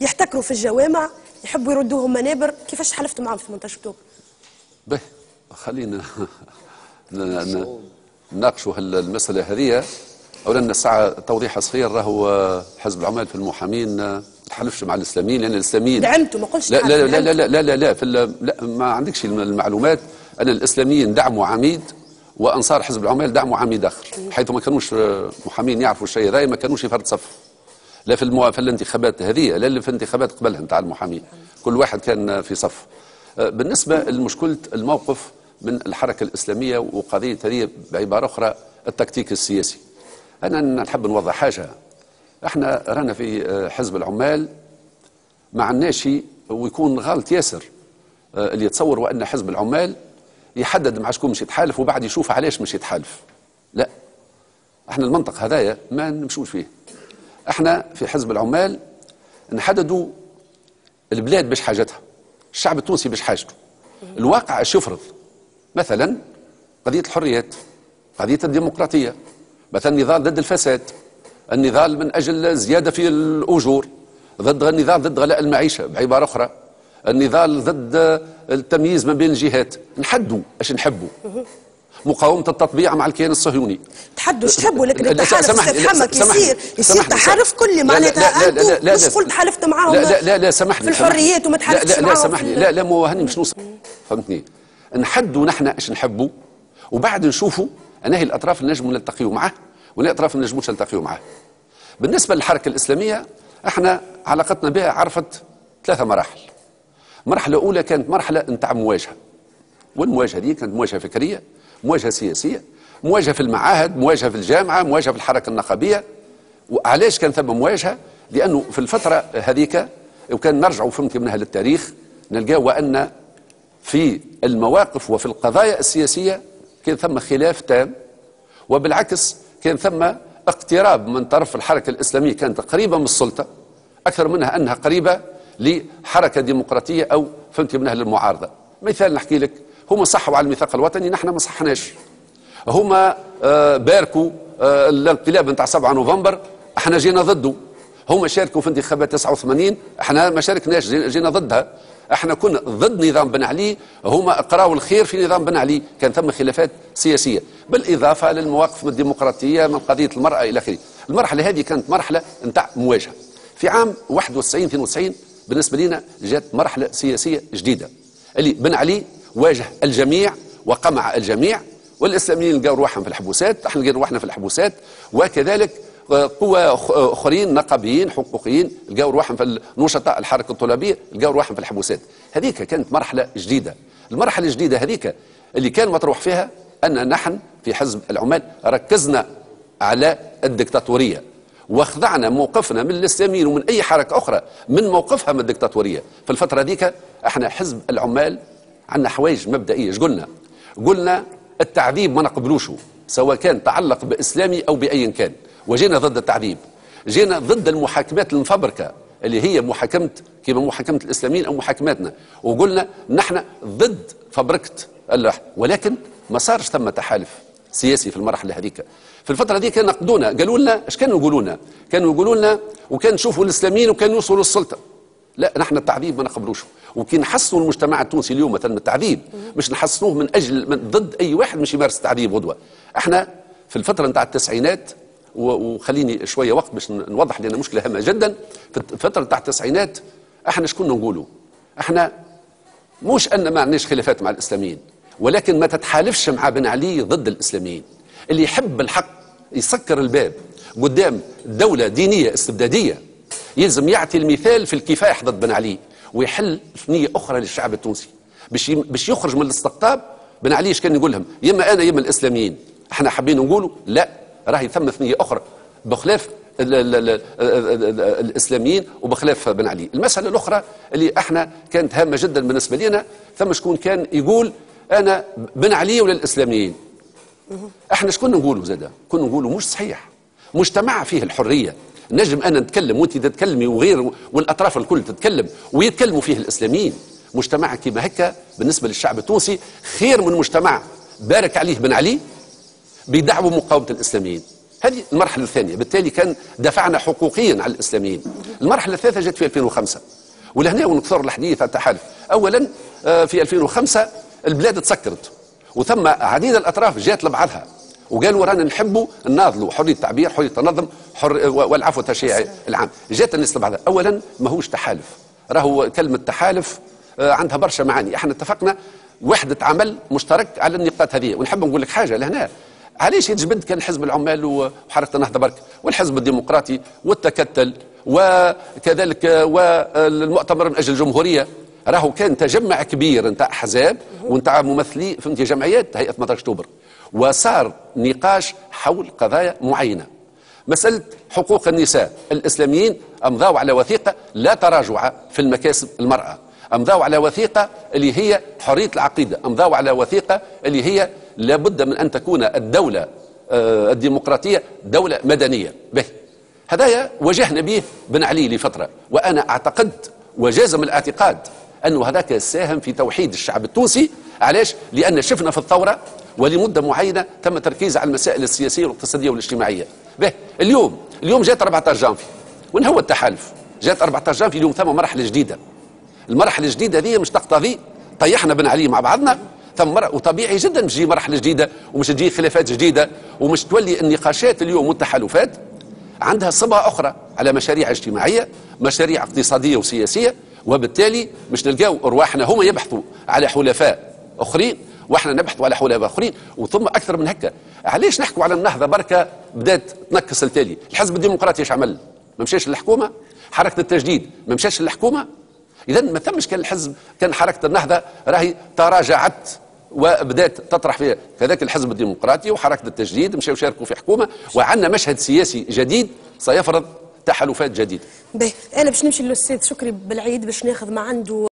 يحتكروا في الجوامع، يحبوا يردوهم منابر. كيفاش حلفتوا معاهم في 18 اكتوبر؟ به خلينا نناقشوا المسألة هذه. أولا الساعة توضيح صغير، راهو حزب العمال في المحامين ما تحالفش مع الإسلاميين، لأن الإسلاميين دعمتوا، ما قلتش لا لا لا لا لا لا لا, لا ما عندكش المعلومات أن الإسلاميين دعموا عميد وأنصار حزب العمال دعموا عميد آخر، حيث ما كانوش محامين يعرفوا الشيء هذا، ما كانوش في فرد صف لا في الانتخابات هذه لا في الانتخابات قبلها نتاع المحامين، كل واحد كان في صف. بالنسبة لمشكلة الموقف من الحركة الإسلامية وقضية هذه بعبارة أخرى التكتيك السياسي، أنا نحب نوضح حاجة. احنا رانا في حزب العمال ما عندناش، ويكون غلط ياسر اللي يتصور وأن حزب العمال يحدد مع شكون مش يتحالف وبعد يشوف علاش مش يتحالف. لا، احنا المنطق هذايا ما نمشوش فيه. احنا في حزب العمال نحددوا البلاد باش حاجتها، الشعب التونسي باش حاجته، الواقع اش يفرض. مثلا قضية الحريات، قضية الديمقراطية، مثلا النضال ضد الفساد، النضال من أجل زيادة في الأجور، ضد النضال ضد غلاء المعيشة، بعبارة أخرى النضال ضد التمييز ما بين الجهات، نحدوا اش نحبوا، مقاومة التطبيع مع الكيان الصهيوني. تحدوا اش تحبوا، لكن التحالف استفهمك يصير تحالف كلي معناتها انتم مش قلت حالفت معاهم لا سامحني في الحريات وما تحالفتش معاهم. لا سامحني، لا مو هاني مش نوصل، فهمتني؟ نحدوا نحن اش نحبوا وبعد نشوفوا انهي الاطراف اللي نجموا نلتقيوا معاه وانهي الاطراف اللي نجموش نلتقيوا معاه. بالنسبه للحركه الاسلاميه احنا علاقتنا بها عرفت 3 مراحل. المرحله الاولى كانت مرحله نتاع مواجهه، والمواجهه دي كانت مواجهه فكريه، مواجهه سياسيه، مواجهه في المعاهد، مواجهه في الجامعه، مواجهه في الحركه النقابيه. وعلاش كان ثم مواجهه؟ لانه في الفتره هذيك وكان نرجعوا فهمتي منها للتاريخ نلقاو وان في المواقف وفي القضايا السياسيه كان ثم خلاف تام، وبالعكس كان ثم اقتراب من طرف الحركه الاسلاميه كانت قريبه من السلطه اكثر منها انها قريبه لحركه ديمقراطيه او فهمتي منها للمعارضه. مثال نحكي لك، هما صحوا على الميثاق الوطني، نحن ما صحناش. هما باركوا الانقلاب نتاع 7 نوفمبر، احنا جينا ضده. هما شاركوا في انتخابات 89، احنا ما شاركناش، جينا ضدها. احنا كنا ضد نظام بن علي، هما قراوا الخير في نظام بن علي، كان ثم خلافات سياسيه بالاضافه للمواقف الديمقراطيه من قضيه المراه الى اخره. المرحله هذه كانت مرحله نتاع مواجهه. في عام 91 92 بالنسبه لنا جات مرحله سياسيه جديده اللي بن علي واجه الجميع وقمع الجميع، والاسلاميين لقاو رواحهم في الحبوسات، احنا لقينا رواحنا في الحبوسات، وكذلك قوى اخرين نقابيين حقوقيين لقاو رواحهم في نشطاء الحركه الطلابيه لقاو رواحهم في الحبوسات. هذيك كانت مرحله جديده. المرحله الجديده هذيك اللي كان مطروح فيها ان نحن في حزب العمال ركزنا على الدكتاتوريه وخضعنا موقفنا من الاسلاميين ومن اي حركه اخرى من موقفها من الدكتاتوريه. في الفتره ذيك احنا حزب العمال عندنا حوايج مبدئيه. ايش قلنا؟ قلنا التعذيب ما نقبلوشه سواء كان تعلق باسلامي او باي كان، وجينا ضد التعذيب، جينا ضد المحاكمات المفبركه اللي هي محاكمه كما محاكمه الاسلاميين او محاكماتنا، وقلنا نحن ضد فبركه اللحم. ولكن ما صارش ثم تحالف سياسي في المرحله هذيك. في الفتره هذيك كانوا نقدونا، قالوا لنا ايش كانوا يقولوا لنا؟ كانوا يقولوا لنا وكان نشوفوا الاسلاميين وكانوا يوصلوا للسلطه. لا، نحن التعذيب ما نقبلوش، وكي نحسنوا المجتمع التونسي اليوم مثلا من التعذيب مش نحسنوه من اجل ضد اي واحد مش يمارس التعذيب غدوه. احنا في الفتره نتاع التسعينات، وخليني شويه وقت باش نوضح لنا مشكله هامه جدا. في الفتره نتاع التسعينات احنا شكون نقولوا؟ احنا مش ان ما عندناش خلافات مع الاسلاميين، ولكن ما تتحالفش مع بن علي ضد الاسلاميين. اللي يحب الحق يسكر الباب قدام دولة دينية استبدادية يلزم يعطي المثال في الكفاح ضد بن علي ويحل ثنية أخرى للشعب التونسي باش يخرج من الاستقطاب. بن علي ايش كان يقول لهم؟ يما أنا يما الإسلاميين. احنا حابين نقولوا لا، راهي ثم ثنية أخرى بخلاف الإسلاميين وبخلاف بن علي. المسألة الأخرى اللي احنا كانت هامة جدا بالنسبة لنا، ثم شكون كان يقول أنا بن علي ولا الإسلاميين؟ احنا شكون نقولوا زاده؟ كنا نقولوا مش صحيح. مجتمع فيه الحريه، نجم انا نتكلم وانت تتكلمي وغير والاطراف الكل تتكلم ويتكلموا فيه الاسلاميين. مجتمع كيما هكا بالنسبه للشعب التونسي خير من مجتمع بارك عليه بن علي بدعوه مقاومه الاسلاميين. هذه المرحله الثانيه، بالتالي كان دفعنا حقوقيا على الاسلاميين. المرحله الثالثه جت في 2005 ولهنا ونكثر الحديث عن التحالف. اولا في 2005 البلاد تسكرت وثم عديد الاطراف جات لبعضها وقالوا رانا نحبوا نناضلوا حريه التعبير، حريه التنظم، والعفو التشريعي العام. جات الناس لبعضها. اولا ماهوش تحالف، راهو كلمه تحالف عندها برشا معاني. احنا اتفقنا وحده عمل مشترك على النقاط هذه. ونحب نقول لك حاجه لهنا، علاش يتجبد كان حزب العمال وحركه النهضه برك والحزب الديمقراطي والتكتل وكذلك والمؤتمر من اجل الجمهوريه، راهو كان تجمع كبير نتاع احزاب ونتاع ممثلي فهمتي جمعيات هيئه 18 اكتوبر، وصار نقاش حول قضايا معينه. مساله حقوق النساء، الاسلاميين امضوا على وثيقه لا تراجع في المكاسب المراه، امضوا على وثيقه اللي هي حريه العقيده، امضوا على وثيقه اللي هي لابد من ان تكون الدوله الديمقراطيه دوله مدنيه. به هدايا واجهنا به بن علي لفتره، وانا اعتقد وجازم الاعتقاد انه هذاك ساهم في توحيد الشعب التونسي. علاش؟ لان شفنا في الثوره ولمده معينه تم تركيز على المسائل السياسيه والاقتصاديه والاجتماعيه. به اليوم جات 14 جانفي، وين هو التحالف؟ جات 14 جانفي، اليوم ثم مرحله جديده. المرحله الجديده هذه مش تقتضي طيحنا بن علي مع بعضنا، ثم وطبيعي جدا مش تجي مرحله جديده ومش تجي خلافات جديده ومش تولي النقاشات اليوم والتحالفات عندها صبغه اخرى على مشاريع اجتماعيه، مشاريع اقتصاديه وسياسيه، وبالتالي مش نلقاو ارواحنا هما يبحثوا على حلفاء اخرين واحنا نبحثوا على حلفاء اخرين. وثم اكثر من هكا، علاش نحكوا على النهضه بركه بدات تنكس التالي؟ الحزب الديمقراطي ايش عمل؟ ما مشاش للحكومه. حركه التجديد ما مشاش للحكومه. اذا ما ثمش كان الحزب، كان حركه النهضه راهي تراجعت وبدات تطرح فيها. كذلك الحزب الديمقراطي وحركه التجديد مشاو يشاركوا في حكومه، وعندنا مشهد سياسي جديد سيفرض تحالفات جديده. باهي انا باش نمشي للاستاذ شكري بالعيد باش ناخذ ما عنده